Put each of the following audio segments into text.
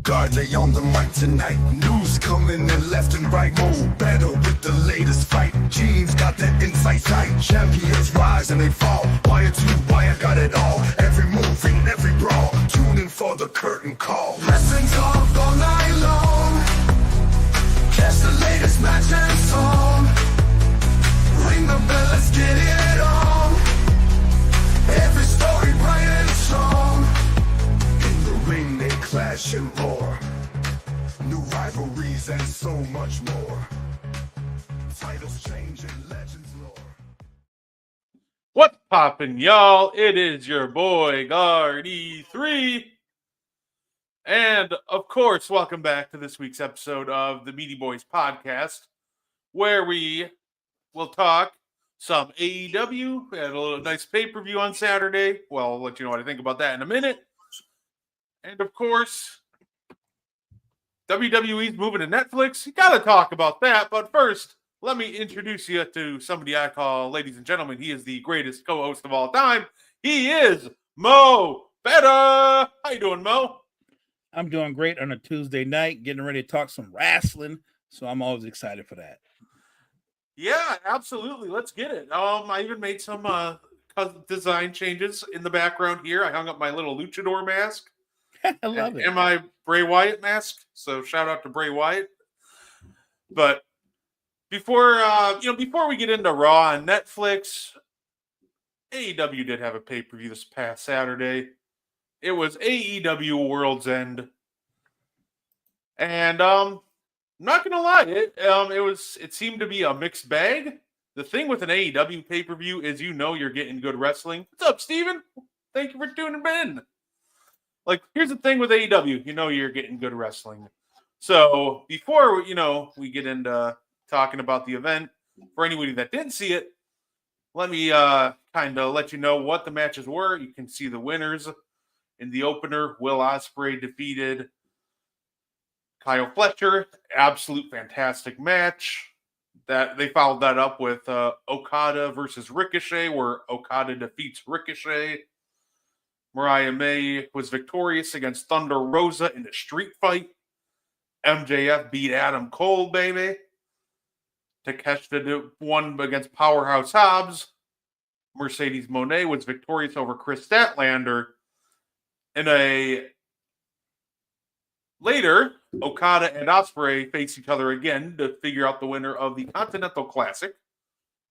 guard, lay on the mic tonight. News coming in left and right. More better with the latest fight. Gene's got that inside sight. Champions rise and they fall. Wire to wire, got it all. Every move and every brawl. Tune in for the curtain call. Wrestling talk all night long. Catch the latest match and song. Ring the bell, let's get it on. Every story bright and strong. In the ring they clash and roar. New rivalries and so much more. Titles change and legends lore. What's poppin', y'all? It is your boy, Guard E3. And, of course, welcome back to this week's episode of the Meaty Boyz podcast, where we will talk some AEW. We had a little nice pay-per-view on Saturday. Well, I'll let you know what I think about that in a minute. And, of course, WWE's moving to Netflix. You gotta talk about that. But first, let me introduce you to somebody I call, ladies and gentlemen, he is the greatest co-host of all time. He is Mo Better. How you doing, Mo? I'm doing great on a Tuesday night, getting ready to talk some wrestling. So I'm always excited for that. Yeah, absolutely. Let's get it. I even made some design changes in the background here. I hung up my little luchador mask. I love it. And my Bray Wyatt mask. So shout out to Bray Wyatt. But before we get into Raw on Netflix, AEW did have a pay-per-view this past Saturday. It was AEW World's End. And I'm not gonna lie, it seemed to be a mixed bag. The thing with an AEW pay-per-view is you're getting good wrestling. What's up, Steven? Thank you for tuning in. Like, here's the thing with AEW, you're getting good wrestling. So before we get into talking about the event, for anybody that didn't see it, let me kind of let you know what the matches were. You can see the winners. In the opener, Will Ospreay defeated Kyle Fletcher. Absolute fantastic match. That they followed that up with Okada versus Ricochet, where Okada defeats Ricochet. Mariah May was victorious against Thunder Rosa in a street fight. MJF beat Adam Cole, baby. Takeshita won against Powerhouse Hobbs. Mercedes Moné was victorious over Chris Statlander. Later, Okada and Ospreay face each other again to figure out the winner of the Continental Classic,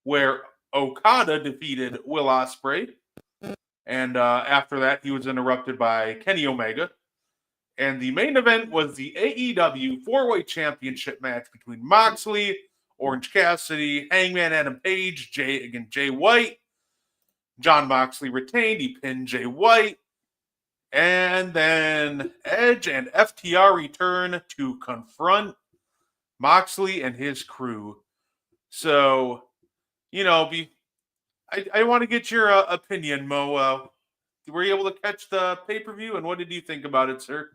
where Okada defeated Will Ospreay. And after that, he was interrupted by Kenny Omega. And the main event was the AEW 4-Way Championship match between Moxley, Orange Cassidy, Hangman Adam Page, Jay White. Jon Moxley retained. He pinned Jay White. And then Edge and FTR return to confront Moxley and his crew. So, I want to get your opinion, Mo. Were you able to catch the pay-per-view, and what did you think about it, sir?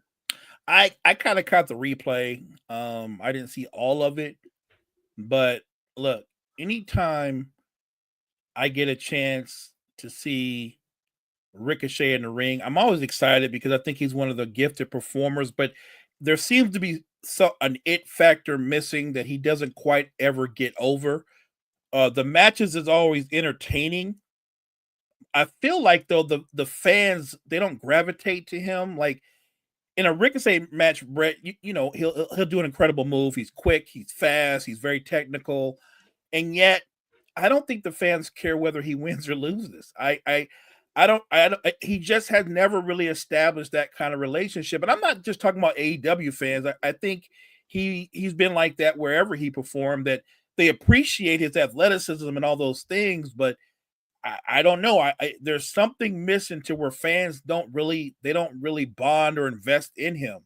I kind of caught the replay. I didn't see all of it. But, look, anytime I get a chance to see Ricochet in the ring, I'm always excited because I think he's one of the gifted performers, but there seems to be an it factor missing that he doesn't quite ever get over. The matches is always entertaining. I feel like, though, the fans, they don't gravitate to him. Like, in a Ricochet match, Brett, he'll do an incredible move. He's quick, he's fast, he's very technical, and yet I don't think the fans care whether he wins or loses. I don't. He just has never really established that kind of relationship. And I'm not just talking about AEW fans. I think he's been like that wherever he performed, that they appreciate his athleticism and all those things. But I don't know. There's something missing to where fans don't really bond or invest in him.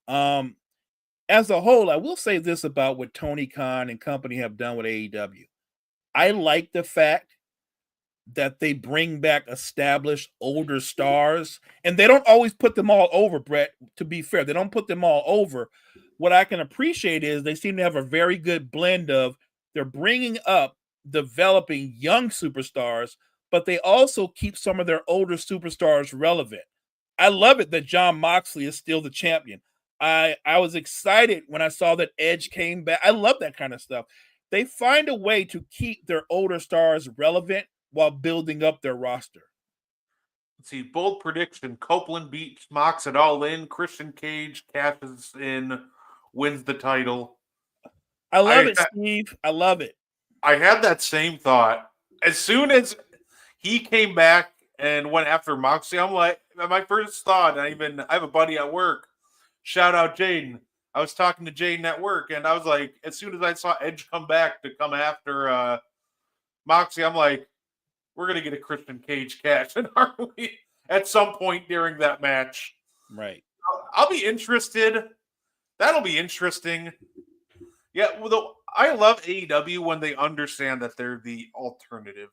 As a whole, I will say this about what Tony Khan and company have done with AEW. I like the fact that they bring back established older stars, and they don't always put them all over, Brett. To be fair, they don't put them all over. What I can appreciate is they seem to have a very good blend of, they're bringing up, developing young superstars, but they also keep some of their older superstars relevant. I love it that Jon Moxley is still the champion. I was excited when I saw that Edge came back. I love that kind of stuff. They find a way to keep their older stars relevant while building up their roster. Let's see, bold prediction. Copeland beats Mox it all in. Christian Cage cashes in, wins the title. I love it, Steve. I love it. I had that same thought. As soon as he came back and went after Moxley, I'm like, my first thought, I have a buddy at work. Shout out Jaden. I was talking to Jaden at work, and I was like, as soon as I saw Edge come back to come after Moxley, I'm like, we're gonna get a Christian Cage cash, aren't we? At some point during that match. Right. I'll be interested. That'll be interesting. Yeah, well, I love AEW when they understand that they're the alternative.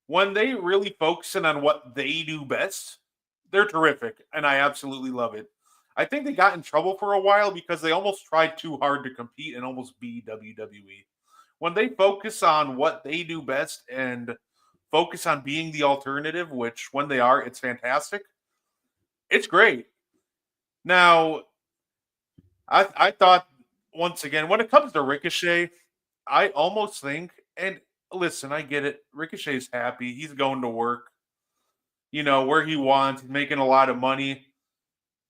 When they really focus in on what they do best, they're terrific, and I absolutely love it. I think they got in trouble for a while because they almost tried too hard to compete and almost be WWE. When they focus on what they do best and focus on being the alternative, which when they are, it's fantastic. It's great. Now, I thought, once again, when it comes to Ricochet, I almost think, and listen, I get it. Ricochet's happy. He's going to work, where he wants, he's making a lot of money.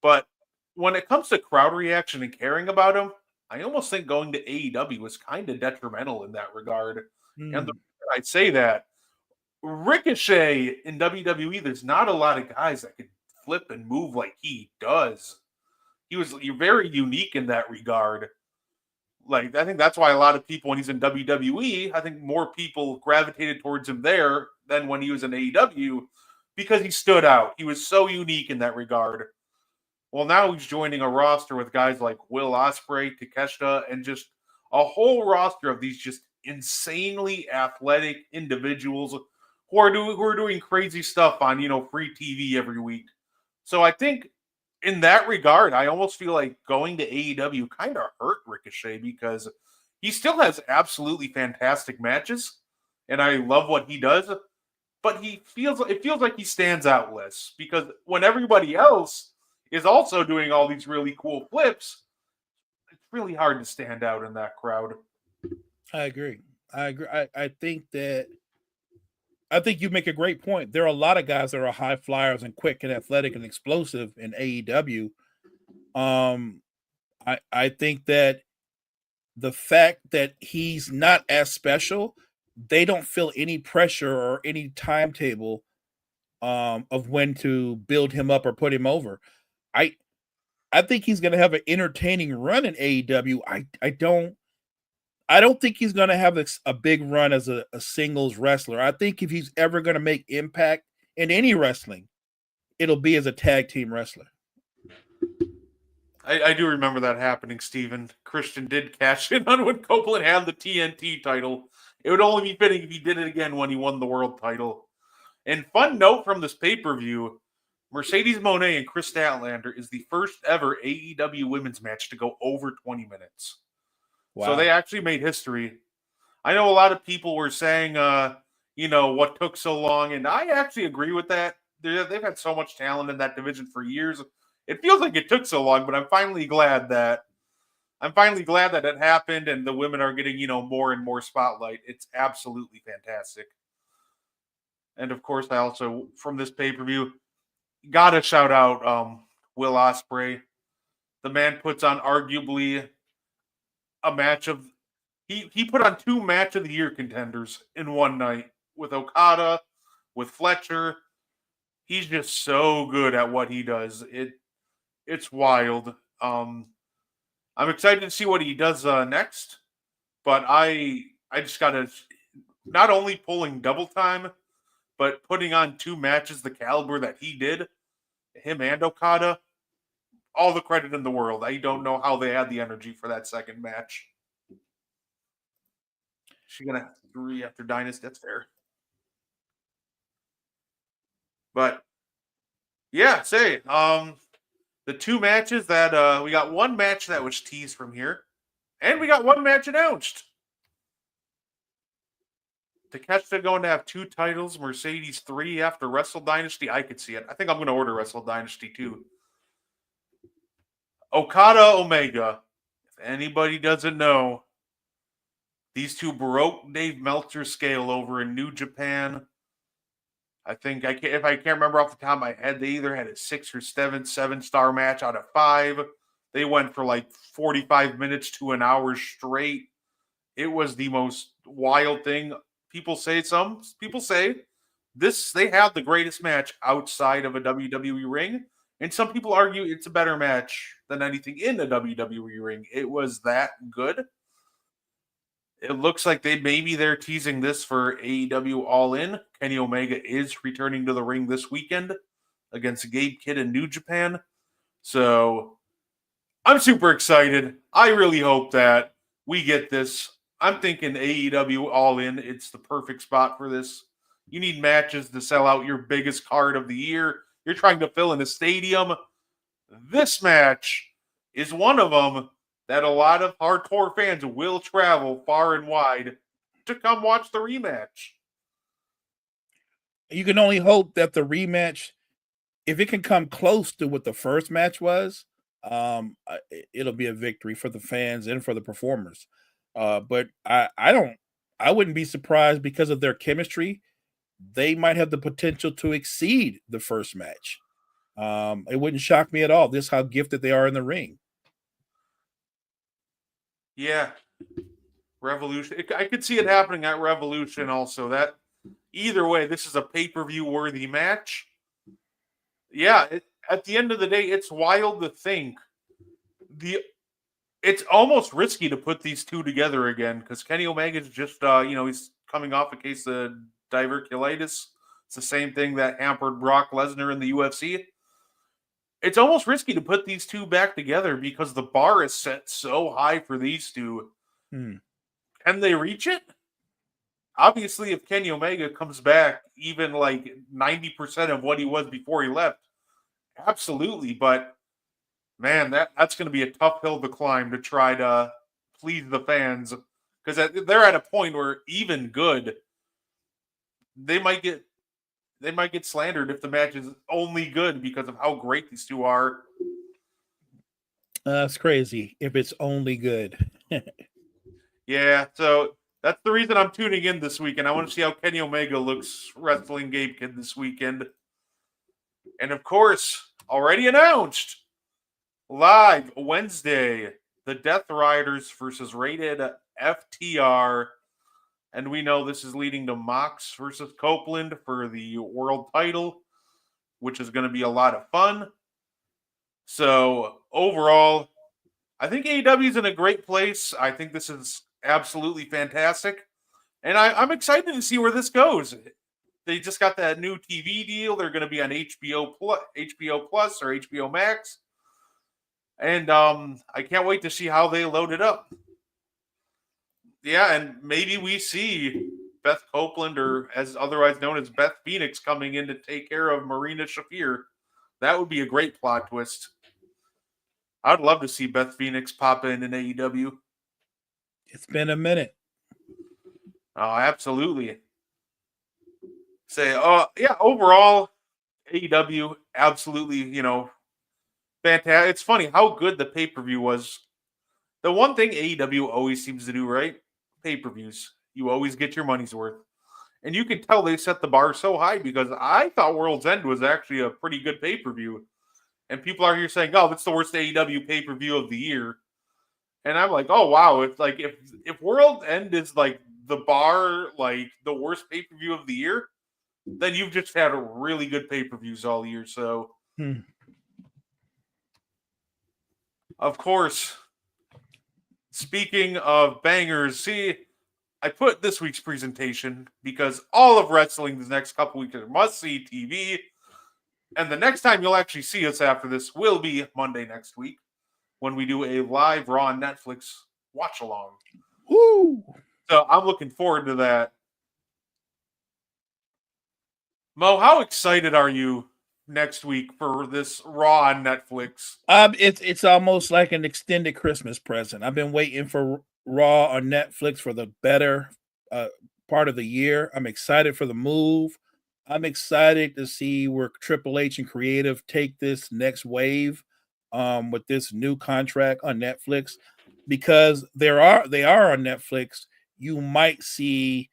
But when it comes to crowd reaction and caring about him, I almost think going to AEW was kind of detrimental in that regard. And the reason I say that, Ricochet in WWE, there's not a lot of guys that can flip and move like he does. He was very unique in that regard. Like, I think that's why a lot of people, when he's in WWE, I think more people gravitated towards him there than when he was in AEW because he stood out. He was so unique in that regard. Well, now he's joining a roster with guys like Will Ospreay, Takeshita, and just a whole roster of these just insanely athletic individuals who are doing crazy stuff on, free TV every week. So I think in that regard, I almost feel like going to AEW kind of hurt Ricochet because he still has absolutely fantastic matches, and I love what he does. But it feels like he stands out less because when everybody else is also doing all these really cool flips, it's really hard to stand out in that crowd. I agree. I think you make a great point. There are a lot of guys that are high flyers and quick and athletic and explosive in AEW. I think that the fact that he's not as special, they don't feel any pressure or any timetable of when to build him up or put him over. I think he's going to have an entertaining run in AEW. I don't think he's going to have a big run as a singles wrestler. I think if he's ever going to make impact in any wrestling, it'll be as a tag team wrestler. I do remember that happening, Steven. Christian did cash in on when Copeland had the TNT title. It would only be fitting if he did it again when he won the world title. And fun note from this pay-per-view, Mercedes Moné and Chris Statlander is the first ever AEW women's match to go over 20 minutes. Wow. So they actually made history. I know a lot of people were saying, what took so long, and I actually agree with that. They've had so much talent in that division for years. It feels like it took so long, but I'm finally glad that it happened and the women are getting, more and more spotlight. It's absolutely fantastic. And of course, I also, from this pay-per-view, gotta shout out Will Ospreay. The man puts on arguably a match of he put on 2 match of the year contenders in one night with Okada, with Fletcher. He's just so good at what he does. It's wild. I'm excited to see what he does next, but I just gotta, not only pulling double time, but putting on 2 matches the caliber that he did, him and Okada, all the credit in the world. I don't know how they had the energy for that second match. She's gonna have 3 after Dynasty. That's fair. But yeah, the 2 matches that we got 1 match that was teased from here, and we got 1 match announced. Takeshita going to have 2 titles, Mercedes 3 after Wrestle Dynasty. I could see it. I think I'm going to order Wrestle Dynasty too. Okada Omega. If anybody doesn't know, these two broke Dave Meltzer's scale over in New Japan. I think if I can't remember off the top of my head, they either had a 6 or 7 match out of 5. They went for like 45 minutes to an hour straight. It was the most wild thing. Some people say they have the greatest match outside of a WWE ring, and some people argue it's a better match than anything in a WWE ring. It was that good. It looks like they're teasing this for AEW All In. Kenny Omega is returning to the ring this weekend against Gabe Kidd in New Japan. So I'm super excited. I really hope that we get this. I'm thinking AEW All In, it's the perfect spot for this. You need matches to sell out your biggest card of the year. You're trying to fill in a stadium. This match is one of them that a lot of hardcore fans will travel far and wide to come watch the rematch. You can only hope that the rematch, if it can come close to what the first match was, it'll be a victory for the fans and for the performers. But I wouldn't be surprised because of their chemistry. They might have the potential to exceed the first match. It wouldn't shock me at all. This is how gifted they are in the ring. Yeah. Revolution. I could see it happening at Revolution also. That either way, this is a pay-per-view worthy match. Yeah, at the end of the day, it's wild to think it's almost risky to put these two together again because Kenny Omega's just he's coming off a case of diverculitis. It's the same thing that hampered Brock Lesnar in the UFC. It's almost risky to put these two back together because the bar is set so high for these two. Can they reach it? Obviously, if Kenny Omega comes back even like 90% of what he was before he left, absolutely. But man, that's going to be a tough hill to climb to try to please the fans because they're at a point where even good, they might get slandered if the match is only good because of how great these two are. That's crazy if it's only good. Yeah, so that's the reason I'm tuning in this weekend. I want to see how Kenny Omega looks wrestling Gabe Kidd this weekend. And of course, already announced, live Wednesday, the Death Riders versus Rated FTR. And we know this is leading to Mox versus Copeland for the world title, which is going to be a lot of fun. So overall, I think AEW is in a great place. I think this is absolutely fantastic. And I'm excited to see where this goes. They just got that new TV deal. They're going to be on HBO Plus or HBO Max. And I can't wait to see how they load it up. Yeah, and maybe we see Beth Copeland, or as otherwise known as Beth Phoenix, coming in to take care of Marina Shafir. That would be a great plot twist. I'd love to see Beth Phoenix pop in AEW. It's been a minute. Oh, absolutely. Overall, AEW, absolutely, fantastic. It's funny how good the pay-per-view was. The one thing AEW always seems to do right, pay-per-views. You always get your money's worth. And you can tell they set the bar so high because I thought World's End was actually a pretty good pay-per-view. And people are here saying, oh, that's the worst AEW pay-per-view of the year. And I'm like, oh, wow. It's like if World's End is like the bar, like the worst pay-per-view of the year, then you've just had really good pay-per-views all year. So, Of course, speaking of bangers, I put this week's presentation because all of wrestling the next couple weeks is must-see TV. And the next time you'll actually see us after this will be Monday next week when we do a live Raw on Netflix watch-along. Woo! So I'm looking forward to that. Mo, how excited are you next week for this Raw on Netflix? It's almost like an extended Christmas present. I've been waiting for Raw on Netflix for the better part of the year. I'm excited for the move. I'm excited to see where Triple H and Creative take this next wave. with this new contract on Netflix, because they are on Netflix. You might see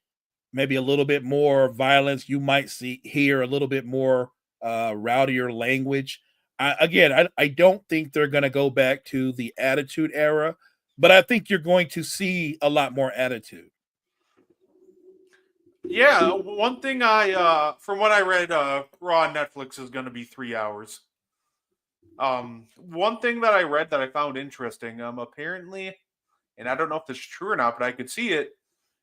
maybe a little bit more violence. You might hear a little bit more rowdier language. I don't think they're going to go back to the Attitude Era, but I think you're going to see a lot more attitude. Yeah, one thing from what I read, Raw on Netflix is going to be 3 hours. One thing that I read that I found interesting, apparently, and I don't know if this is true or not, but I could see it,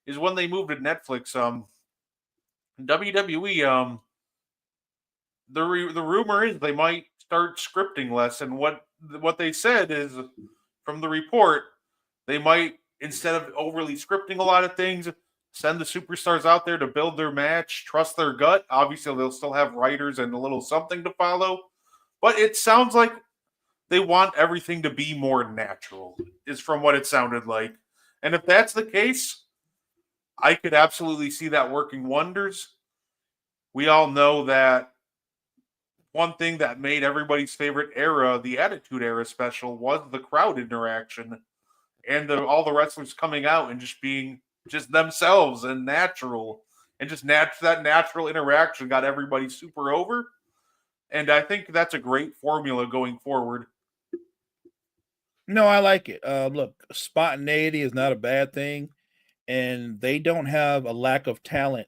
is when they moved to Netflix, WWE, the rumor is they might start scripting less, and what they said is, from the report, they might, instead of overly scripting a lot of things, send the superstars out there to build their match, trust their gut. Obviously, they'll still have writers and a little something to follow, but it sounds like they want everything to be more natural, is from what it sounded like. And if that's the case, I could absolutely see that working wonders. We all know that one thing that made everybody's favorite era, the Attitude Era special, was the crowd interaction and all the wrestlers coming out and just being just themselves and natural. And just that natural interaction got everybody super over. And I think that's a great formula going forward. No, I like it. Look, spontaneity is not a bad thing, and they don't have a lack of talent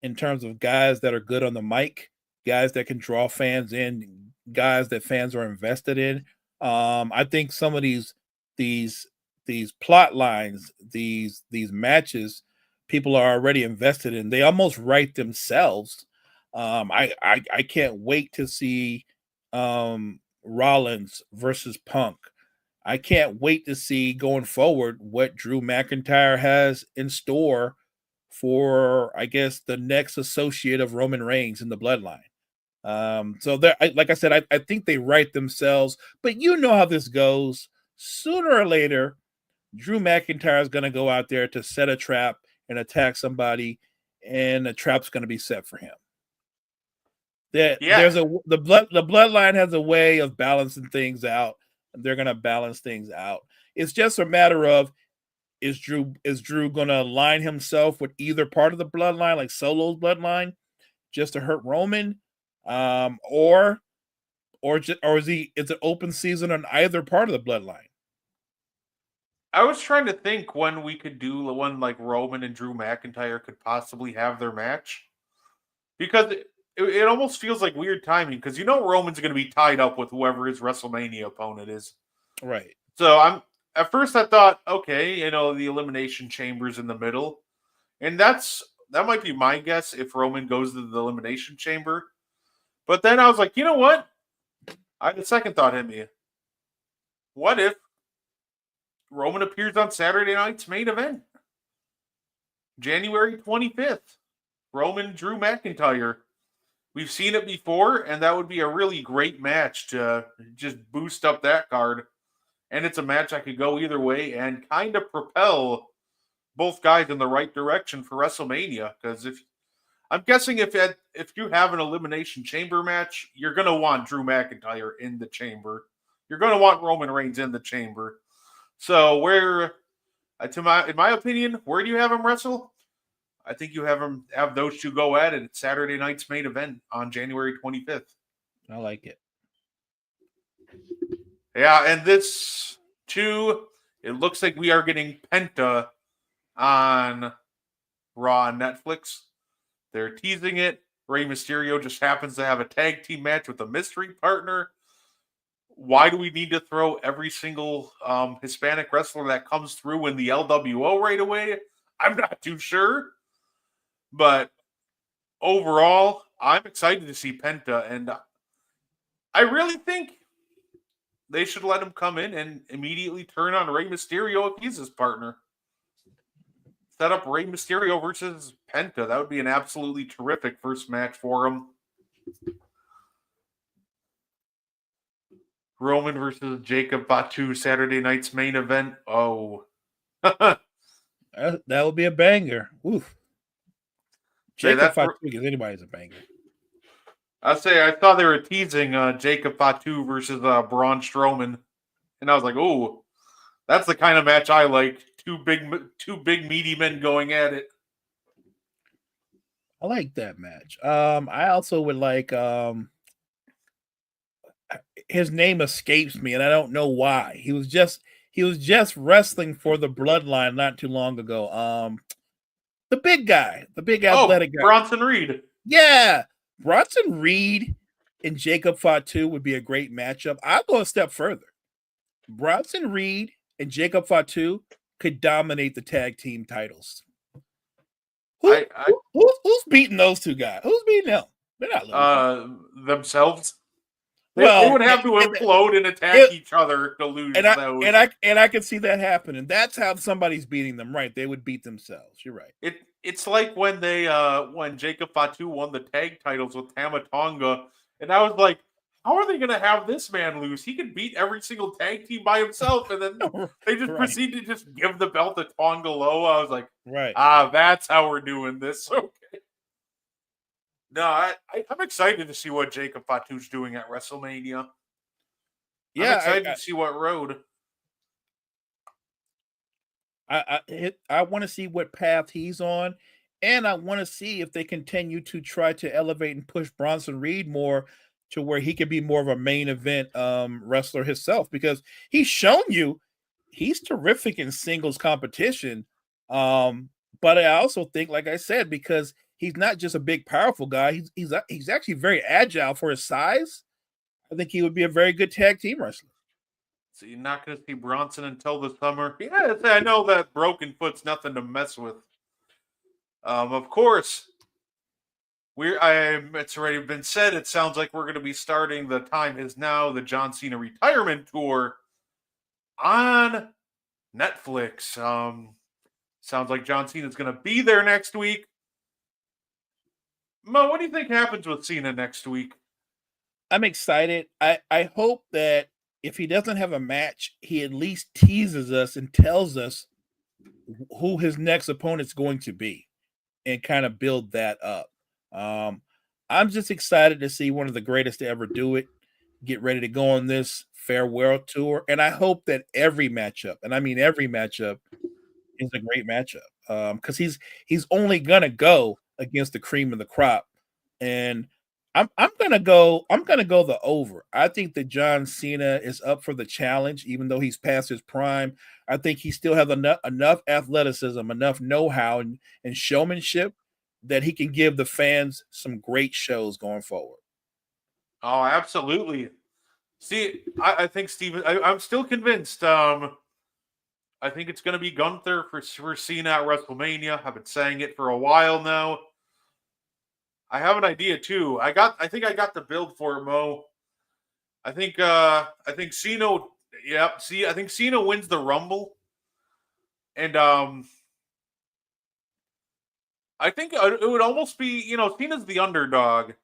in terms of guys that are good on the mic, guys that can draw fans in, guys that fans are invested in. I think some of these plot lines, these matches, people are already invested in. They almost write themselves. I can't wait to see Rollins versus Punk. I can't wait to see going forward what Drew McIntyre has in store for, I guess, the next associate of Roman Reigns in the bloodline. So there, like I said, I think they write themselves, but you know how this goes. Sooner or later, Drew McIntyre is going to go out there to set a trap and attack somebody, and the trap's going to be set for him. The bloodline has a way of balancing things out. They're going to balance things out. It's just a matter of, is Drew going to align himself with either part of the bloodline, like Solo's bloodline, just to hurt Roman, or is it open season on either part of the bloodline? I was trying to think when we could do one like Roman and Drew McIntyre could possibly have their match, because it almost feels like weird timing, because Roman's going to be tied up with whoever his WrestleMania opponent is. Right. So at first I thought, okay, the Elimination Chamber's in the middle, and that might be my guess if Roman goes to the Elimination Chamber. But then I was like, you know what? I had a second thought hit me. What if Roman appears on Saturday night's main event? January 25th. Roman, Drew McIntyre. We've seen it before, and that would be a really great match to just boost up that card. And it's a match I could go either way and kind of propel both guys in the right direction for WrestleMania. Because I'm guessing if you have an Elimination Chamber match, you're going to want Drew McIntyre in the chamber. You're going to want Roman Reigns in the chamber. So in my opinion, where do you have him wrestle? I think you have those two go at it at Saturday night's main event on January 25th. I like it. Yeah, and this too, it looks like we are getting Penta on Raw on Netflix. They're teasing it. Rey Mysterio just happens to have a tag team match with a mystery partner. Why do we need to throw every single Hispanic wrestler that comes through in the LWO right away? I'm not too sure. But overall, I'm excited to see Penta, and I really think they should let him come in and immediately turn on Rey Mysterio if he's his partner. Set up Rey Mysterio versus Penta. That would be an absolutely terrific first match for him. Roman versus Jacob Fatu, Saturday night's main event. Oh. That would be a banger. Oof. Jacob Fatu, because anybody's a banger. I thought they were teasing Jacob Fatu versus Braun Strowman, and I was like, "Oh, that's the kind of match I like. Two big meaty men going at it." I like that match. I also would like his name escapes me, and I don't know why. He was just wrestling for the Bloodline not too long ago. The big guy, the big Oh, athletic guy. Bronson Reed. Yeah, Bronson Reed and Jacob Fatu would be a great matchup. I'll go a step further. Bronson Reed and Jacob Fatu could dominate the tag team titles. Who's beating those two guys? Who's beating them? They're not losing. Themselves. Well, they would have to implode and attack each other to lose those. And I can see that happening. That's how somebody's beating them, right? They would beat themselves. You're right. It's like when when Jacob Fatu won the tag titles with Tama Tonga, and I was like, how are they going to have this man lose? He could beat every single tag team by himself, and then they just proceed to just give the belt to Tonga Loa. I was like, that's how we're doing this. Okay. No, I'm excited to see what Jacob Fatu's doing at WrestleMania. Yeah, I'm excited to see what road. I want to see what path he's on, and I want to see if they continue to try to elevate and push Bronson Reed more to where he could be more of a main event wrestler himself, because he's shown you he's terrific in singles competition. But I also think, like I said, because he's not just a big, powerful guy, he's actually very agile for his size. I think he would be a very good tag team wrestler. So you're not going to see Bronson until the summer? Yeah, I know that broken foot's nothing to mess with. Of course, it's already been said. It sounds like we're going to be starting The Time Is Now, the John Cena retirement tour on Netflix. Sounds like John Cena's going to be there next week. Mo, what do you think happens with Cena next week? I'm excited. I hope that if he doesn't have a match, he at least teases us and tells us who his next opponent's going to be and kind of build that up. I'm just excited to see one of the greatest to ever do it get ready to go on this farewell tour. And I hope that every matchup, and I mean every matchup, is a great matchup. Because he's only gonna go against the cream of the crop. And I'm gonna go the over. I think that John Cena is up for the challenge, even though he's past his prime. I think he still has enough athleticism, enough know-how, and showmanship that he can give the fans some great shows going forward. Oh, absolutely. See, I think Steven, I'm still convinced. I think it's going to be Gunther for Cena at WrestleMania. I've been saying it for a while now. I have an idea too. I think I got the build for it, Mo. I think Cena. Yep. See, I think Cena wins the Rumble, and I think it would almost be, Cena's the underdog,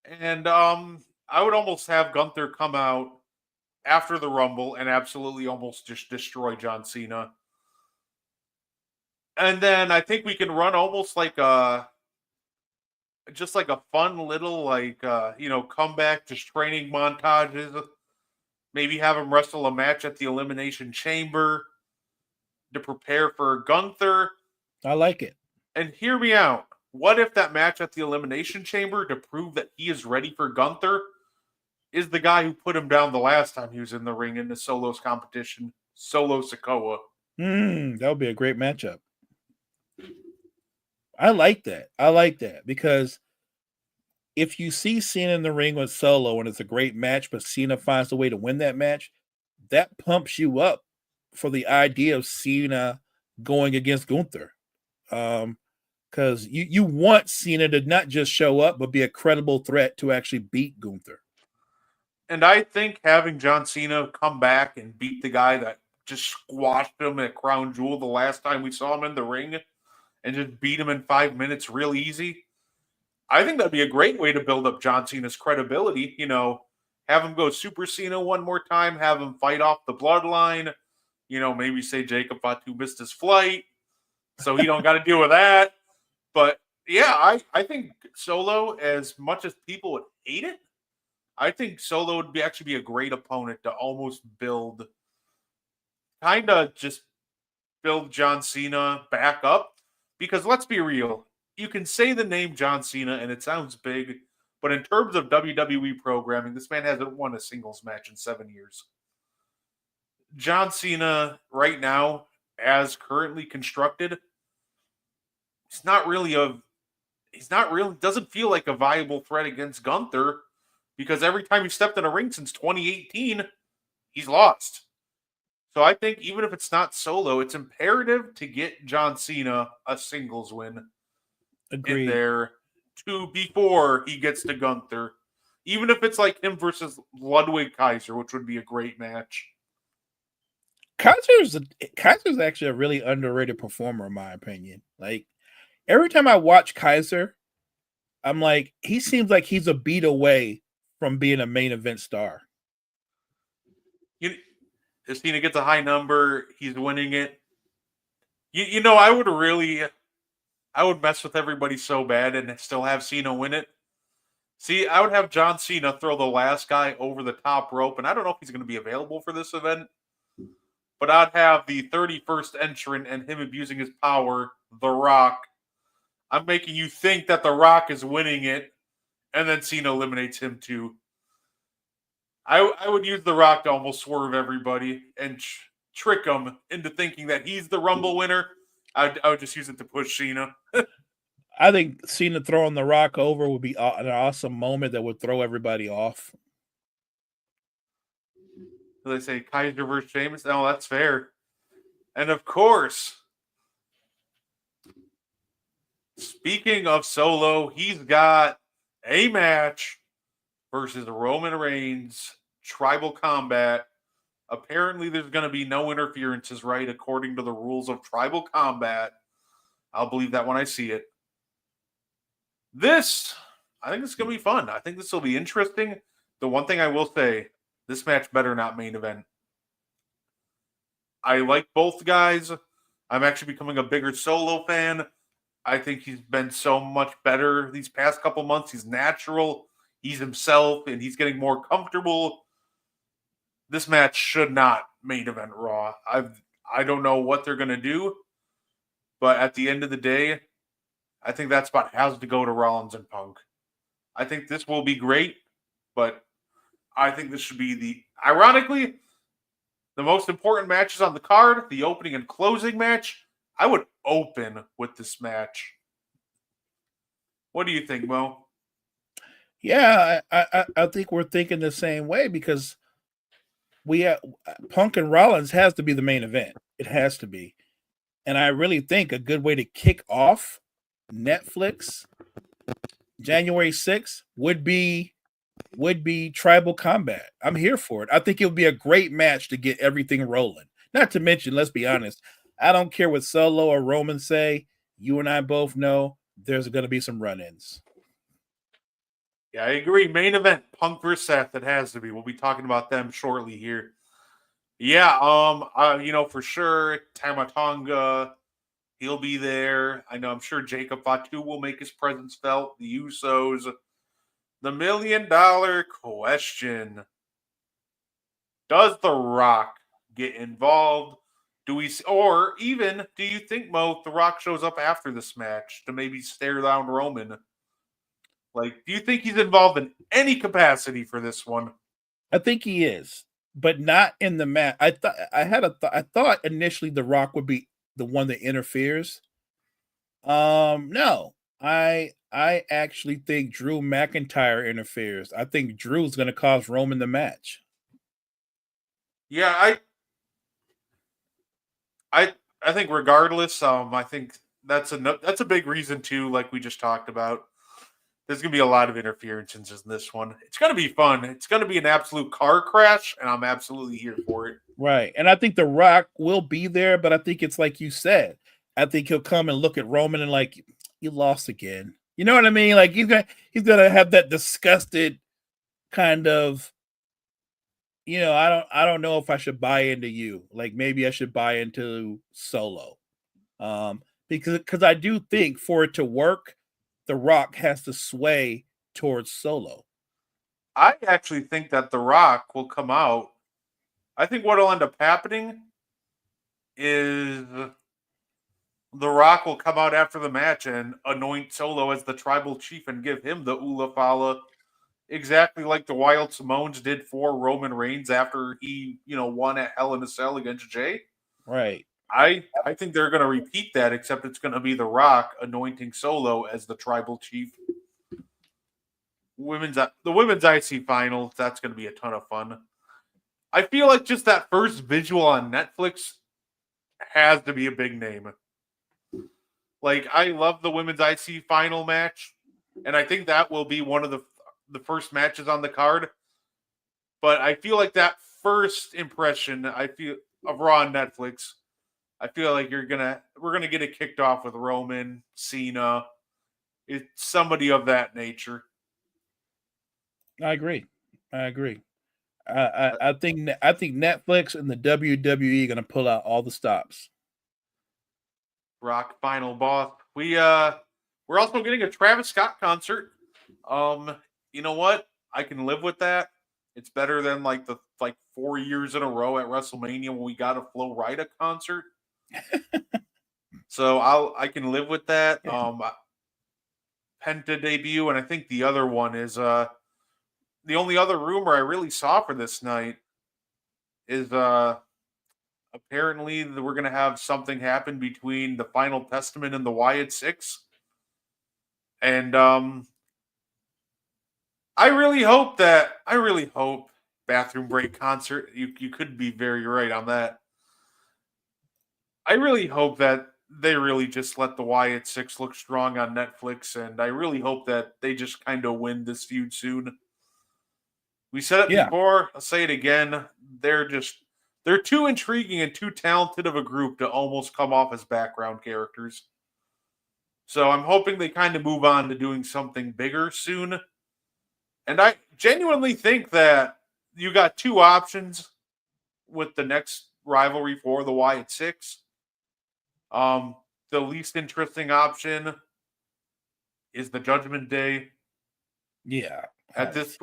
and I would almost have Gunther come out after the Rumble and absolutely almost just destroy John Cena. And then I think we can run almost like just like a fun little comeback, just training montages. Maybe have him wrestle a match at the Elimination Chamber to prepare for Gunther. I like it. And hear me out. What if that match at the Elimination Chamber, to prove that he is ready for Gunther, is the guy who put him down the last time he was in the ring in the solos competition, Solo Sikoa? That would be a great matchup. I like that because if you see Cena in the ring with Solo and it's a great match, but Cena finds a way to win that match, that pumps you up for the idea of Cena going against Gunther. Because you want Cena to not just show up, but be a credible threat to actually beat Gunther. And I think having John Cena come back and beat the guy that just squashed him at Crown Jewel the last time we saw him in the ring and just beat him in 5 minutes real easy, I think that'd be a great way to build up John Cena's credibility. Have him go Super Cena one more time, have him fight off the bloodline, maybe say Jacob Fatu missed his flight, so he don't got to deal with that. But Yeah, I think Solo, as much as people would hate it, I think Solo would actually be a great opponent to almost kind of just build John Cena back up. Because let's be real, you can say the name John Cena and it sounds big, but in terms of WWE programming, this man hasn't won a singles match in 7 years. John Cena, right now, as currently constructed, he's not really doesn't feel like a viable threat against Gunther because every time he stepped in a ring since 2018, he's lost. So I think even if it's not Solo, it's imperative to get John Cena a singles win Agreed. in there before he gets to Gunther. Even if it's like him versus Ludwig Kaiser, which would be a great match. Kaiser's actually a really underrated performer, in my opinion. Like every time I watch Kaiser, I'm like, he seems like he's a beat away from being a main event star. If Cena gets a high number, he's winning it. I would mess with everybody so bad and still have Cena win it. See, I would have John Cena throw the last guy over the top rope, and I don't know if he's going to be available for this event, but I'd have the 31st entrant and him abusing his power, The Rock. I'm making you think that The Rock is winning it, and then Cena eliminates him too. I would use The Rock to almost swerve everybody and trick them into thinking that he's the Rumble winner. I would just use it to push Cena. I think Cena throwing The Rock over would be an awesome moment that would throw everybody off. So they say Kaiser versus Sheamus. No, that's fair. And of course, speaking of Solo, he's got a match versus Roman Reigns, Tribal Combat. Apparently, there's going to be no interferences, right? According to the rules of Tribal Combat. I'll believe that when I see it. I think this is going to be fun. I think this will be interesting. The one thing I will say, this match better not main event. I like both guys. I'm actually becoming a bigger Solo fan. I think he's been so much better these past couple months. He's natural. He's himself, and he's getting more comfortable. This match should not main event Raw. I don't know what they're going to do, but at the end of the day, I think that spot has to go to Rollins and Punk. I think this will be great, but I think this should be ironically, the most important matches on the card, the opening and closing match. I would open with this match. What do you think, Mo? Yeah, I think we're thinking the same way because Punk and Rollins has to be the main event. It has to be. And I really think a good way to kick off Netflix January 6th would be Tribal Combat. I'm here for it. I think it would be a great match to get everything rolling. Not to mention, let's be honest, I don't care what Solo or Roman say. You and I both know there's going to be some run-ins. Yeah, I agree. Main event, Punk versus Seth. It has to be. We'll be talking about them shortly here. Yeah, for sure, Tama Tonga, he'll be there. I'm sure Jacob Fatu will make his presence felt. The Usos. The $1 million question. Does The Rock get involved? Do you think, Mo, The Rock shows up after this match to maybe stare down Roman? Like, do you think he's involved in any capacity for this one? I think he is, but not in the match. I thought initially The Rock would be the one that interferes. No, I actually think Drew McIntyre interferes. I think Drew's going to cost Roman the match. Yeah, I think regardless, I think that's a big reason too. Like we just talked about, there's gonna be a lot of interferences in this one. It's gonna be fun. It's gonna be an absolute car crash, and I'm absolutely here for it. Right, and I think The Rock will be there, but I think it's like you said. I think he'll come and look at Roman and like, you lost again. You know what I mean? Like he's gonna have that disgusted kind of, I don't know if I should buy into you. Like maybe I should buy into Solo. Because I do think for it to work, The Rock has to sway towards Solo. I actually think that The Rock will come out. I think what'll end up happening is The Rock will come out after the match and anoint Solo as the tribal chief and give him the Ula Fala, exactly like the Wild Samoans did for Roman Reigns after he, won at Hell in a Cell against Jay. Right. I think they're going to repeat that, except it's going to be The Rock anointing Solo as the tribal chief. The women's IC final, that's going to be a ton of fun. I feel like just that first visual on Netflix has to be a big name. Like, I love the women's IC final match, and I think that will be one of the first matches on the card. But I feel like that first impression, of Raw on Netflix, I feel like we're gonna get it kicked off with Roman, Cena. It's somebody of that nature. I agree. I think Netflix and the WWE are going to pull out all the stops. Rock final boss. We're also getting a Travis Scott concert. You know what? I can live with that. It's better than like 4 years in a row at WrestleMania when we got a Flo Rida concert. So I can live with that. Penta debut, and I think the other one is the only other rumor I really saw for this night is apparently we're going to have something happen between the Final Testament and the Wyatt Six. And I really hope bathroom break concert. You could be very right on that. I really hope that they really just let the Wyatt Six look strong on Netflix, and I really hope that they just kind of win this feud soon. We said it before, I'll say it again. They're too intriguing and too talented of a group to almost come off as background characters. So I'm hoping they kind of move on to doing something bigger soon. And I genuinely think that you got two options with the next rivalry for the Wyatt Six. The least interesting option is the Judgment Day. Yeah. At this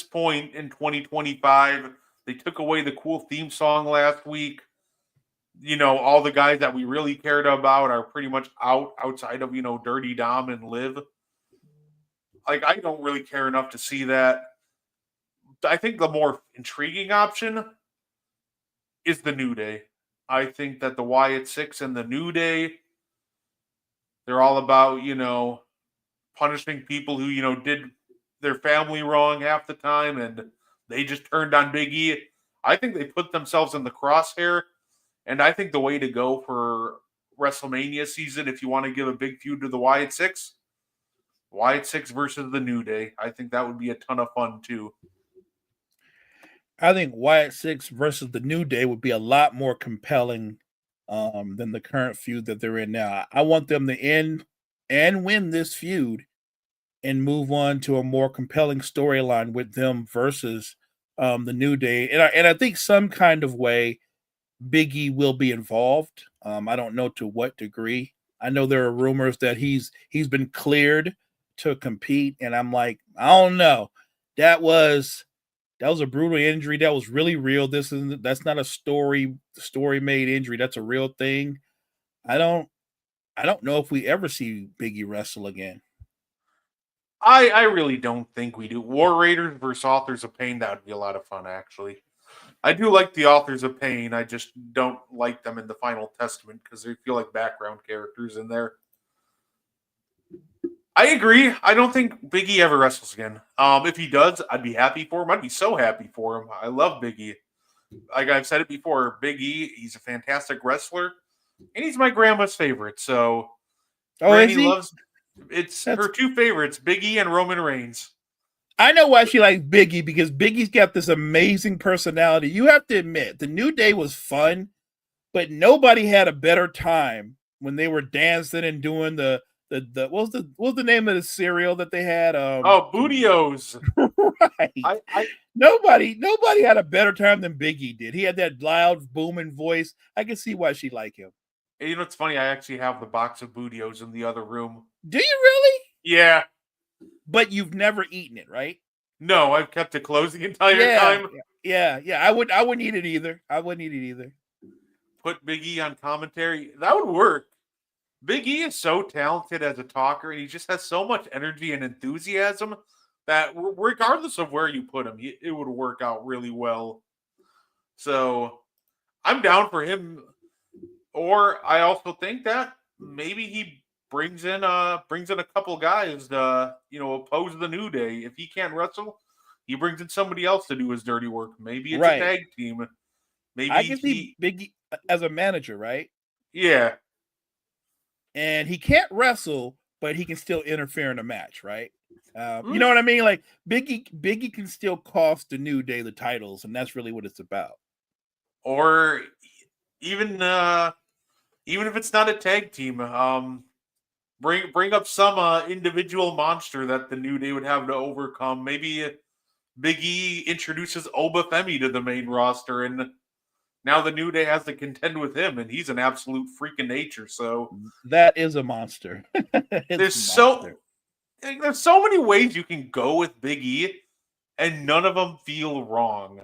point in 2025, they took away the cool theme song last week. All the guys that we really cared about are pretty much outside of, Dirty Dom and Liv. Like, I don't really care enough to see that. I think the more intriguing option is the New Day. I think that the Wyatt Six and the New Day, they're all about, punishing people who, did their family wrong half the time and they just turned on Big E. I think they put themselves in the crosshair, and I think the way to go for WrestleMania season, if you want to give a big feud to the Wyatt Six versus the New Day, I think that would be a ton of fun too. I think Wyatt Six versus the New Day would be a lot more compelling than the current feud that they're in now. I want them to end and win this feud and move on to a more compelling storyline with them versus the New Day. And I think some kind of way Big E will be involved. I don't know to what degree. I know there are rumors that he's been cleared to compete, and I'm like, I don't know. That was a brutal injury. That was really real. That's not a story made injury. That's a real thing. I don't know if we ever see Big E wrestle again. I really don't think we do. War Raiders versus Authors of Pain, that would be a lot of fun, actually. I do like the Authors of Pain. I just don't like them in the Final Testament because they feel like background characters in there. I agree. I don't think Big E ever wrestles again. If he does, I'd be happy for him. I'd be so happy for him. I love Big E. Like I've said it before, Big E, he's a fantastic wrestler, and he's my grandma's favorite. So, Granny loves. That's her two favorites, Big E and Roman Reigns. I know why she likes Big E, because Big E's got this amazing personality. You have to admit, the New Day was fun, but nobody had a better time when they were dancing and doing the what was the name of the cereal that they had? Booty-O's. Right. Nobody had a better time than Big E did. He had that loud, booming voice. I can see why she liked him. You know, it's funny. I actually have the box of Bootios in the other room. Do you really? Yeah. But you've never eaten it, right? No, I've kept it closed the entire Yeah, time. yeah. I wouldn't eat it either. I wouldn't eat it either. Put Big E on commentary. That would work. Big E is so talented as a talker, and he just has so much energy and enthusiasm that regardless of where you put him, it would work out really well. So I'm down for him. Or I also think that maybe he brings in a couple guys to oppose the New Day. If he can't wrestle, he brings in somebody else to do his dirty work. Maybe it's a Right. tag team. I Maybe can see Biggie as a manager, right? yeah. And he can't wrestle, but he can still interfere in a match, right? You know what I mean? Like Biggie can still cost the New Day the titles, and that's really what it's about. Or even if it's not a tag team, bring up some individual monster that the New Day would have to overcome. Maybe Big E introduces Oba Femi to the main roster, and now the New Day has to contend with him, and he's an absolute freak of nature. So that is a monster. there's so many ways you can go with Big E, and none of them feel wrong.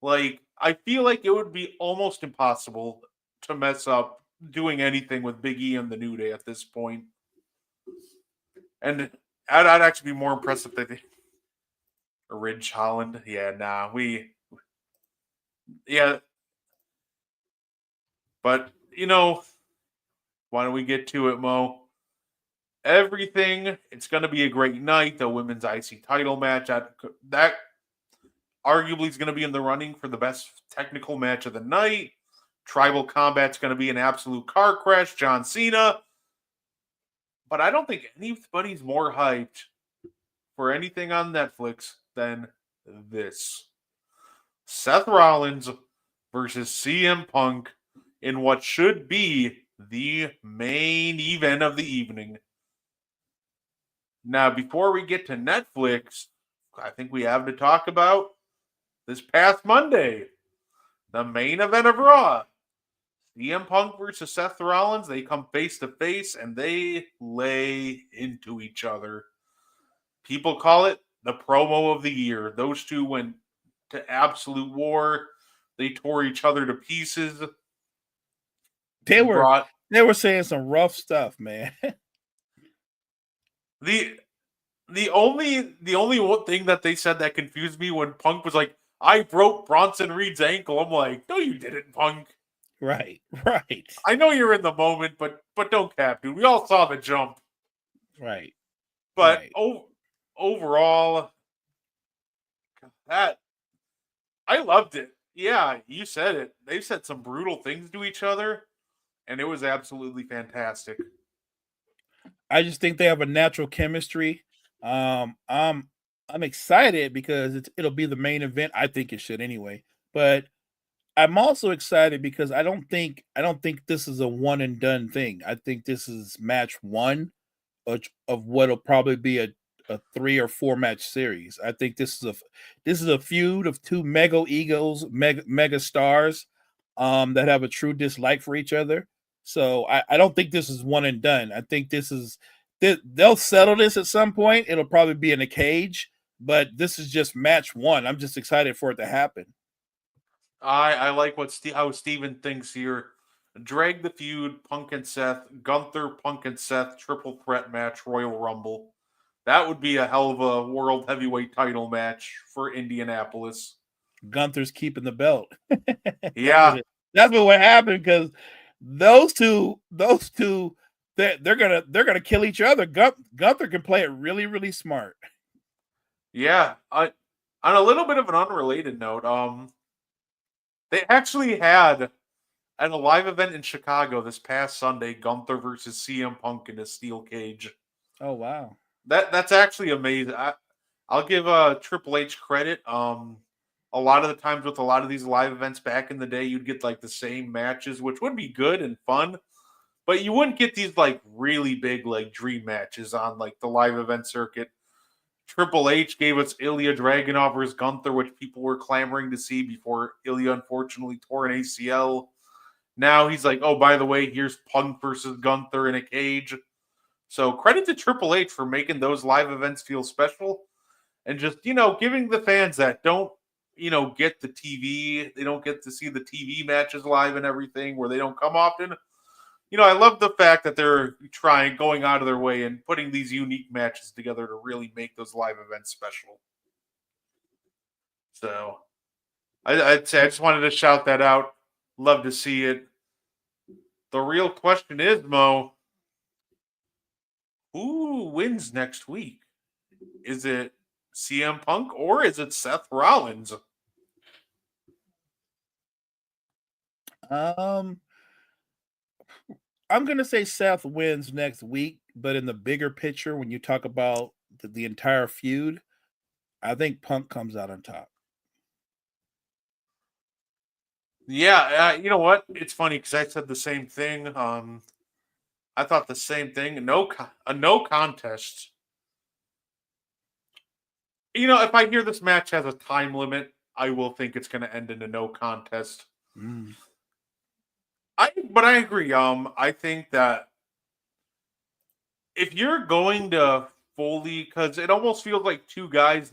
Like, I feel like it would be almost impossible to mess up doing anything with Big E and the New Day at this point. And I'd actually be more impressed if they Ridge Holland. Yeah, nah, yeah. But, why don't we get to it, Mo? Everything, it's going to be a great night. The women's IC title match, that arguably is going to be in the running for the best technical match of the night. Tribal Combat's going to be an absolute car crash. John Cena. But I don't think anybody's more hyped for anything on Netflix than this. Seth Rollins versus CM Punk in what should be the main event of the evening. Now, before we get to Netflix, I think we have to talk about this past Monday, the main event of Raw. CM Punk versus Seth Rollins, they come face to face and they lay into each other. People call it the promo of the year. Those two went to absolute war. They tore each other to pieces. They were saying some rough stuff, man. The only one thing that they said that confused me when Punk was like, I broke Bronson Reed's ankle. I'm like, no, you didn't, Punk. Right. I know you're in the moment, but don't cap, dude. We all saw the jump. Right. But overall, that I loved it. Yeah, you said it. They said some brutal things to each other, and it was absolutely fantastic. I just think they have a natural chemistry. I'm excited because it'll be the main event. I think it should anyway. But I'm also excited because I don't think this is a one and done thing. I think this is match one of what'll probably be a 3 or 4 match series. I think this is a feud of two mega egos, mega stars that have a true dislike for each other. So I don't think this is one and done. I think they'll settle this at some point. It'll probably be in a cage, but this is just match one. I'm just excited for it to happen. I like how Steven thinks here. Drag the feud, Punk and Seth, Gunther, Punk and Seth, triple threat match, Royal Rumble. That would be a hell of a world heavyweight title match for Indianapolis. Gunther's keeping the belt. Yeah. That's what would happen because those two, they're gonna kill each other. Gunther can play it really, really smart. Yeah. On a little bit of an unrelated note, they actually had at a live event in Chicago this past Sunday, Gunther versus CM Punk in a steel cage. Oh wow. That's actually amazing. I'll give Triple H credit. A lot of the times with a lot of these live events back in the day, you'd get like the same matches, which would be good and fun, but you wouldn't get these like really big like dream matches on like the live event circuit. Triple H gave us Ilya Dragunov versus Gunther, which people were clamoring to see before Ilya unfortunately tore an ACL. Now he's like, oh, by the way, here's Punk versus Gunther in a cage. So credit to Triple H for making those live events feel special and just, giving the fans that don't, get the TV, they don't get to see the TV matches live and everything where they don't come often. I love the fact that they're going out of their way and putting these unique matches together to really make those live events special. So I'd say I just wanted to shout that out. Love to see it. The real question is, Mo, who wins next week? Is it CM Punk or is it Seth Rollins? I'm gonna say Seth wins next week, but in the bigger picture, when you talk about the entire feud, I think Punk comes out on top. Yeah, you know what? It's funny because I said the same thing. I thought the same thing. A no contest. If I hear this match has a time limit, I will think it's going to end in a no contest. But I agree. I think that if you're going to fully, because it almost feels like two guys,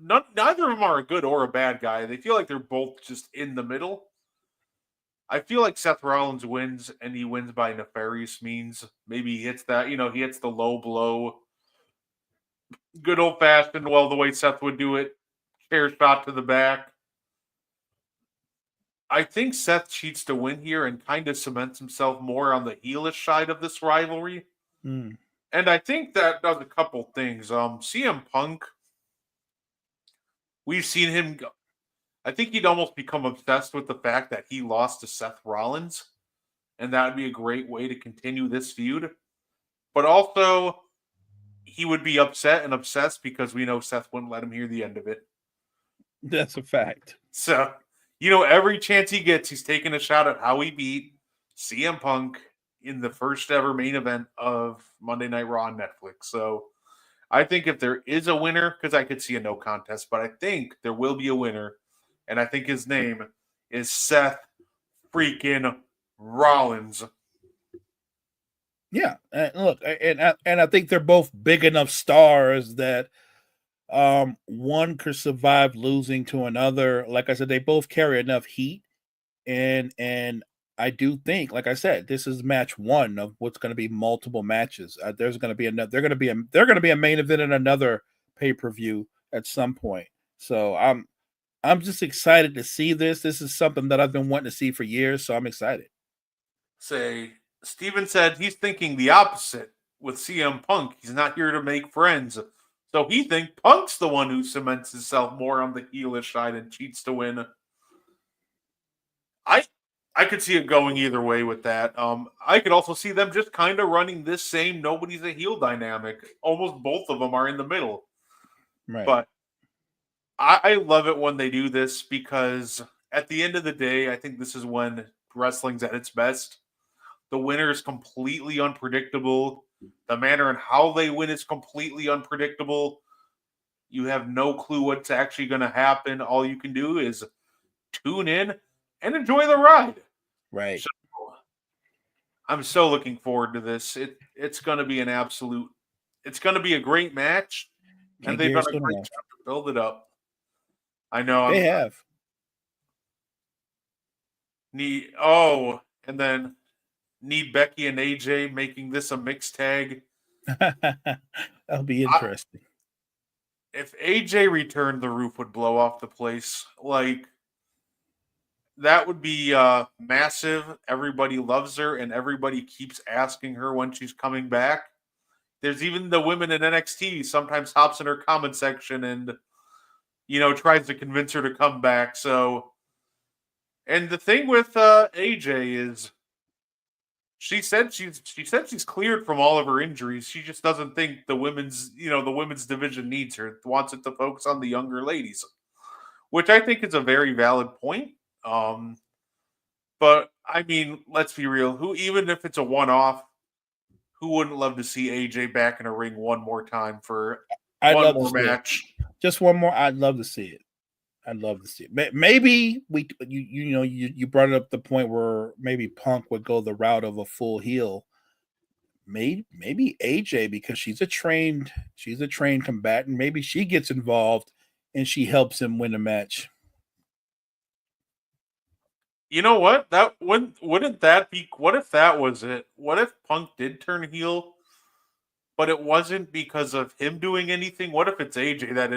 neither of them are a good or a bad guy. They feel like they're both just in the middle. I feel like Seth Rollins wins, and he wins by nefarious means. Maybe he hits that, he hits the low blow. Good old fashioned, the way Seth would do it, chair shot to the back. I think Seth cheats to win here and kind of cements himself more on the heelish side of this rivalry. And I think that does a couple things. CM Punk, we've seen him go. I think he'd almost become obsessed with the fact that he lost to Seth Rollins, and that would be a great way to continue this feud. But also, he would be upset and obsessed because we know Seth wouldn't let him hear the end of it. That's a fact. So, every chance he gets, he's taking a shot at how he beat CM Punk in the first ever main event of Monday Night Raw on Netflix. So, I think if there is a winner, because I could see a no contest, but I think there will be a winner. And I think his name is Seth freaking Rollins. Yeah, and look, and I think they're both big enough stars that one could survive losing to another. Like I said, they both carry enough heat, and I do think, like I said, this is match one of what's going to be multiple matches. There's going to be another. They're going to be a main event in another pay-per-view at some point. So I'm just excited to see this. This is something that I've been wanting to see for years, so I'm excited. Steven said he's thinking the opposite with CM Punk. He's not here to make friends. So he thinks Punk's the one who cements himself more on the heelish side and cheats to win. I could see it going either way with that. I could also see them just kind of running this same nobody's a heel dynamic. Almost both of them are in the middle. Right. But I love it when they do this because at the end of the day, I think this is when wrestling's at its best. The winner is completely unpredictable. The manner and how they win is completely unpredictable. You have no clue what's actually going to happen. All you can do is tune in and enjoy the ride. Right. So, I'm so looking forward to this. It's going to be it's going to be a great match. And they've done a great job to build it up. I know. They have. And then need Becky and AJ making this a mixed tag. That'll be interesting. If AJ returned, the roof would blow off the place. That would be massive. Everybody loves her, and everybody keeps asking her when she's coming back. There's even the women in NXT sometimes hops in her comment section and tries to convince her to come back. So, and the thing with AJ is, she said she's cleared from all of her injuries. She just doesn't think the women's division needs her. Wants it to focus on the younger ladies, which I think is a very valid point. But I mean, let's be real. Even if it's a one-off, who wouldn't love to see AJ back in a ring one more time for one more match? Just one more. I'd love to see it. I'd love to see it. Maybe you brought up the point where maybe Punk would go the route of a full heel. Maybe AJ, because she's a trained combatant. Maybe she gets involved and she helps him win a match. You know what? That wouldn't that be? What if that was it? What if Punk did turn heel, but it wasn't because of him doing anything? What if it's AJ that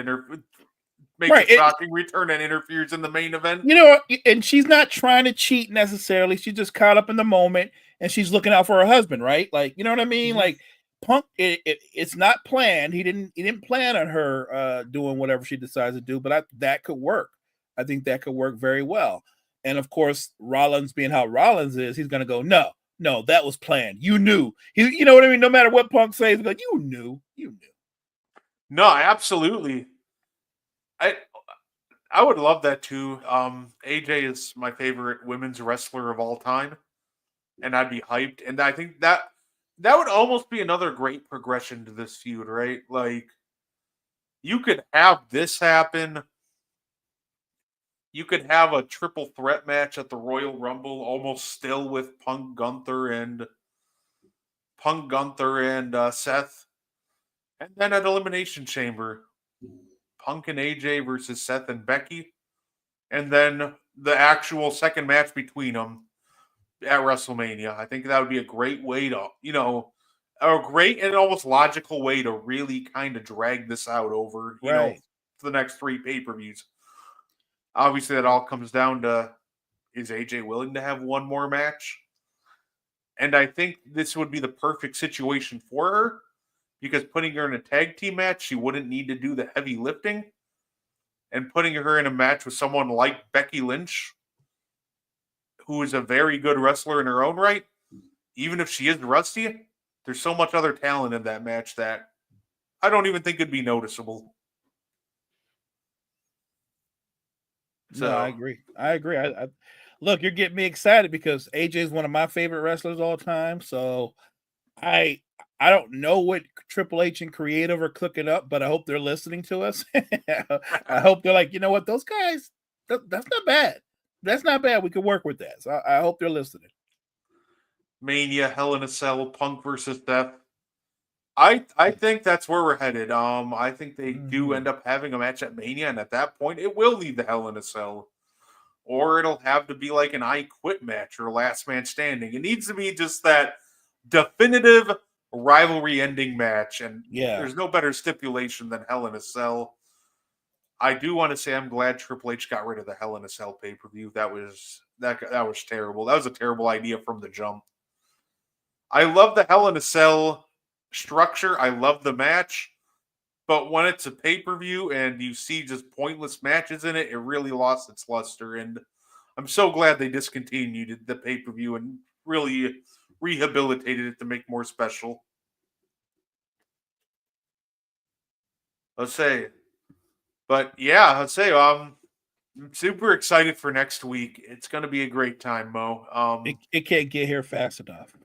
makes a shocking return and interferes in the main event? You know, and she's not trying to cheat necessarily. She's just caught up in the moment and she's looking out for her husband, right? Like, you know what I mean? Mm-hmm. Like Punk, it's not planned. He didn't plan on her doing whatever she decides to do, but that could work. I think that could work very well. And of course, Rollins, being how Rollins is, he's going to go, no, that was planned. You knew. You know what I mean? No matter what Punk says, he's like, you knew. No, absolutely. I would love that too. AJ is my favorite women's wrestler of all time, and I'd be hyped. And I think that would almost be another great progression to this feud, right? Like, you could have this happen. You could have a triple threat match at the Royal Rumble, almost still with Punk, Gunther, and Seth. And then at Elimination Chamber, Punk and AJ versus Seth and Becky. And then the actual second match between them at WrestleMania. I think that would be a great way to, a great and almost logical way to really kind of drag this out over, you know, for the next 3 pay-per-views. Obviously, that all comes down to, is AJ willing to have one more match? And I think this would be the perfect situation for her, because putting her in a tag team match, she wouldn't need to do the heavy lifting. And putting her in a match with someone like Becky Lynch, who is a very good wrestler in her own right, even if she is rusty, there's so much other talent in that match that I don't even think it'd be noticeable. So no, I agree. I look, you're getting me excited because AJ is one of my favorite wrestlers all time. So I don't know what Triple H and Creative are cooking up, but I hope they're listening to us. I hope they're like, you know what, those guys, that's not bad. That's not bad. We could work with that. So I hope they're listening. Mania, Hell in a Cell, Punk versus Seth. I think that's where we're headed. I think they do end up having a match at Mania, and at that point, it will lead the Hell in a Cell. Or it'll have to be like an I Quit match or Last Man Standing. It needs to be just that definitive rivalry-ending match, and there's no better stipulation than Hell in a Cell. I do want to say I'm glad Triple H got rid of the Hell in a Cell pay-per-view. That was terrible. That was a terrible idea from the jump. I love the Hell in a Cell structure. I love the match. But when it's a pay-per-view and you see just pointless matches in it, it really lost its luster. And I'm so glad they discontinued the pay-per-view and really rehabilitated it to make more special. Let's say. But yeah, I'd say I'm super excited for next week. It's going to be a great time, Mo. It can't get here fast enough.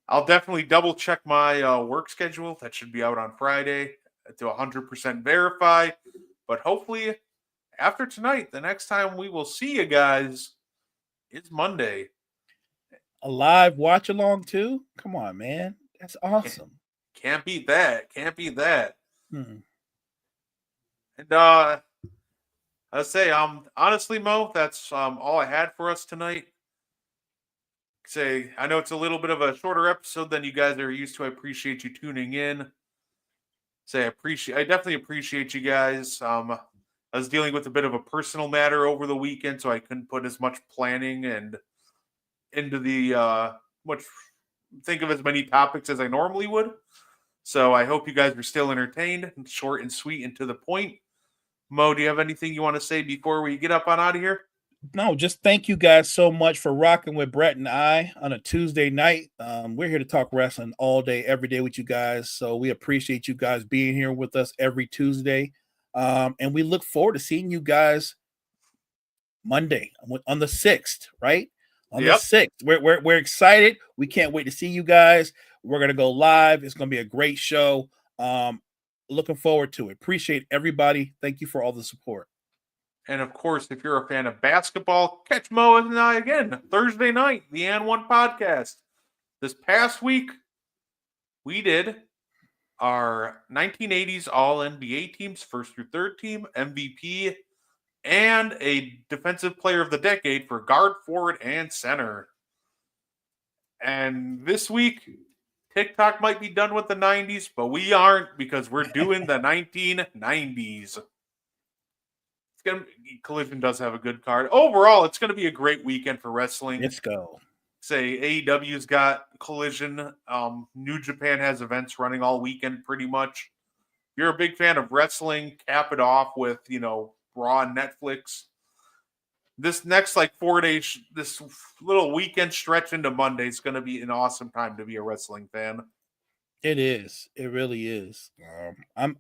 I'll definitely double check my work schedule. That should be out on Friday to 100% verify. But hopefully after tonight, the next time we will see you guys is Monday. A live watch along too? Come on, man. That's awesome. Can't beat that. And I say, honestly, Mo, that's all I had for us tonight. I know it's a little bit of a shorter episode than you guys are used to. I appreciate you tuning in. I definitely appreciate you guys. I was dealing with a bit of a personal matter over the weekend, so I couldn't put as much planning and into the think of as many topics as I normally would. So I hope you guys are still entertained, short and sweet and to the point. Mo, do you have anything you want to say before we get up on out of here? No, just thank you guys so much for rocking with Brett and I on a Tuesday night. We're here to talk wrestling all day, every day with you guys. So we appreciate you guys being here with us every Tuesday. And we look forward to seeing you guys Monday on the 6th, right? On the 6th. We're excited. We can't wait to see you guys. We're going to go live. It's going to be a great show. Looking forward to it. Appreciate everybody. Thank you for all the support. And of course, if you're a fan of basketball, catch Mo and I again Thursday night, the And One podcast. This past week, we did our 1980s All NBA teams, first through third team, MVP, and a defensive player of the decade for guard, forward, and center. And this week, TikTok might be done with the 90s, but we aren't because we're doing the 1990s. Collision does have a good card. Overall, it's going to be a great weekend for wrestling. Let's go. Say AEW's got Collision. New Japan has events running all weekend pretty much. If you're a big fan of wrestling, cap it off with, Raw and Netflix. This next 4 days, this little weekend stretch into Monday is going to be an awesome time to be a wrestling fan. It is. It really is. And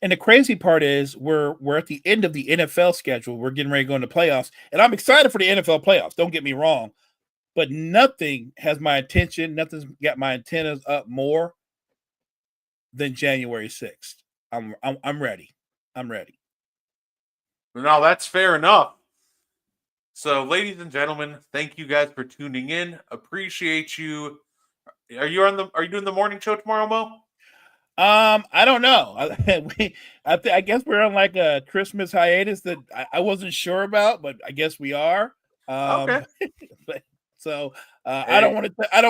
the crazy part is we're at the end of the NFL schedule. We're getting ready to go into playoffs, and I'm excited for the NFL playoffs. Don't get me wrong, but nothing has my attention. Nothing's got my antennas up more than January 6th. I'm ready. I'm ready. Now that's fair enough. So, ladies and gentlemen, thank you guys for tuning in. Appreciate you. Are you doing the morning show tomorrow, Mo? I don't know. I guess we're on a Christmas hiatus that I wasn't sure about, but I guess we are. Okay. So hey. I don't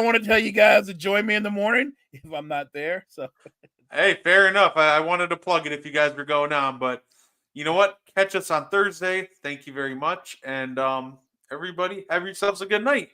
want to tell you guys to join me in the morning if I'm not there. So hey, fair enough. I wanted to plug it if you guys were going on, but you know what? Catch us on Thursday. Thank you very much, and everybody, have yourselves a good night.